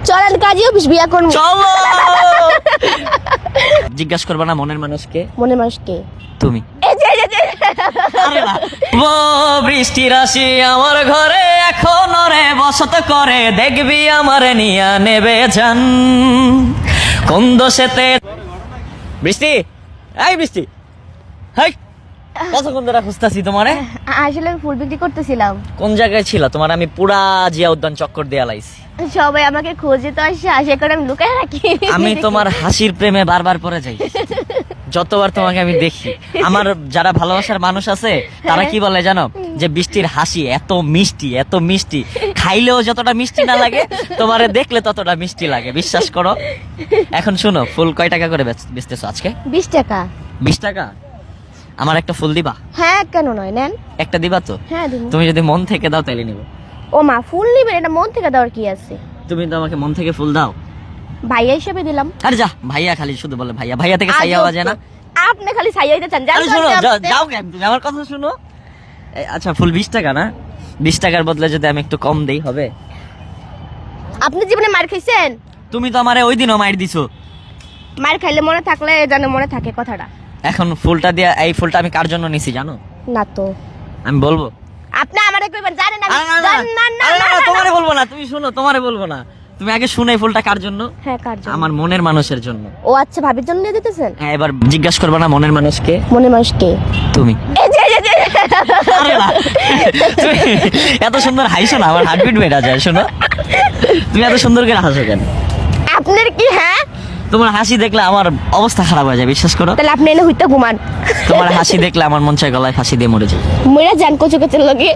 চলেন কাজী অফিস বিয়া করব। চলো। জিজ্ঞাসা করবা না মনের মানুষকে? মনের মানুষকে তুমি। এই যে আরে না। ও বৃষ্টি রাশি আমার ঘরে এখন রে বসত করে, দেখবি আমার নিয়া নেবে জান কোন দোষেতে। বৃষ্টি, এই বৃষ্টি, হাই কতক্ষণ ধরে খুঁজতাছি তোমারে। আসলে ফুল বিক্রি করতেছিলাম। কোন জায়গায় ছিল তোমার? আমি পুরা জিয়া উদ্যান চক্কর দিয়ে লাইছি। সবাই আমাকে খোঁজে তো আসে করে আমি লুকায় রাখি। আমি তোমার হাসির প্রেমে বারবার পড়ে যাই যতবার তোমাকে আমি দেখি। আমার যারা ভালোবাসার মানুষ আছে তারা কি বলে জানো, যে বৃষ্টির হাসি এত মিষ্টি, এত মিষ্টি, খাইলেও যতটা মিষ্টি না লাগে তোমারে দেখলে ততটা মিষ্টি লাগে, বিশ্বাস করো। এখন শুনো, ফুল কয় টাকা করে বেচতেছো আজকে? 20 টাকা। 20 টাকা? আমার একটা ফুল দিবা? হ্যাঁ কেন নয়, নেন। একটা দিবা তো? হ্যাঁ দিব। তুমি যদি মন থেকে দাও তাহলে নিব। ও মা, ফুল নিবেন? এটা মন থেকে দেওয়ার কি আছে? তুমি তো আমাকে মন থেকে ফুল দাও। ভাইয়া হিসেবে দিলাম। আরে যা, ভাইয়া খালি শুধু বলে ভাইয়া, ভাইয়া থেকে সাইয়া বাজে না। আপনি খালি সাইয়া হইতে চান। আরে শোনো, যাও কেন তুমি, আমার কথা শুনো। আচ্ছা ফুল 20 টাকা না? 20 টাকার বদলে যদি আমি একটু কম দেই হবে? আপনি জীবনে মার খাইছেন? তুমি তো আমারে ওই দিনও মাইর দিছো। মার খাইলে মনে থাকলে জানে মনে থাকে কথাটা। এখন ফুলটা দিয়া, এই ফুলটা আমি কার জন্য নিছি জানো? না তো। আমি বলবো? আপনি আমারে কইবেন জানেন না? তোমারে বলবো না, তুমি শুনো, তোমারে বলবো না। তুমি আগে শুনে এই ফুলটা কার জন্য? হ্যাঁ কার জন্য? আমার মনের মানুষের জন্য। ও আচ্ছা, ভাবির জন্য নিয়ে দিতেছেন? হ্যাঁ, এবার জিজ্ঞাসা করবা না মনের মানুষকে? মনের মানুষকে? তুমি। এই যে আরে না, তুমি এত সুন্দর হাসো না, আমার হার্টবিট বেড়ে যায়। শোনো, তুমি এত সুন্দর করে হাসো কেন? আপনার কি? হ্যাঁ, তোমার হাসি দেখলে আমার অবস্থা খারাপ হয়ে যায়, বিশ্বাস করো। তাহলে আপনি এনে হইতে ঘুমান। তোমার হাসি দেখলে আমার মন চায় গলায় ফাঁসি দিয়ে মরে যায়। মইরা যান কচু কচুর লগে।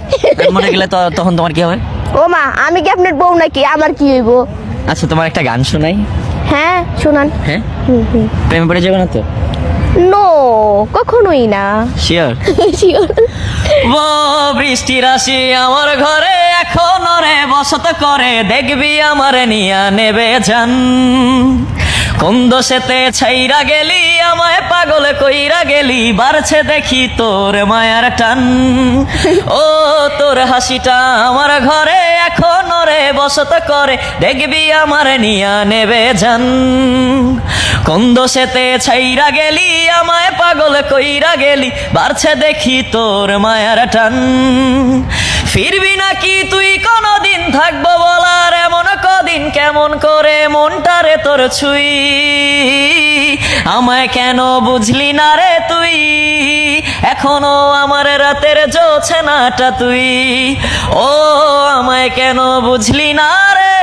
মরে গেলে তো তখন তোমার কি হবে? ও মা, আমি কি আপনার বউ নাকি? আমার কি হইব? আচ্ছা তোমার একটা গান শোনাই। হ্যাঁ শোনান। হ্যাঁ, হুম। প্রেমে পড়ে যাবে না তো? নো, কখনোই না। শিওর? ও বৃষ্টি রাশি আমার ঘরে এখন রে বসত করে, দেখবি আমার নিয়া নেবে জান কোন দোষেতে ছাইরা গেলি, আমায় পাগল কইরা গেলি, বাড়ছে দেখি তোর মায়ার টান। ও তোর হাসিটা আমার ঘরে এখন রে বসত করে, দেখবি আমার নিয়া নেবে জান কোন দোষেতে ছাইরা গেলি, আমায় পাগল কইরা গেলি, বাড়ছে দেখি তোর মায়ার টান। ফিরবি নাকি তুই কোনদিন, থাকবো বলার এমন কদিন, কেমন করে মনটারে তোর ছুই, আমায় কেন বুঝলি না রে তুই, এখনো আমার রাতের জোছনাটা তুই, ও আমায় কেন বুঝলি না রে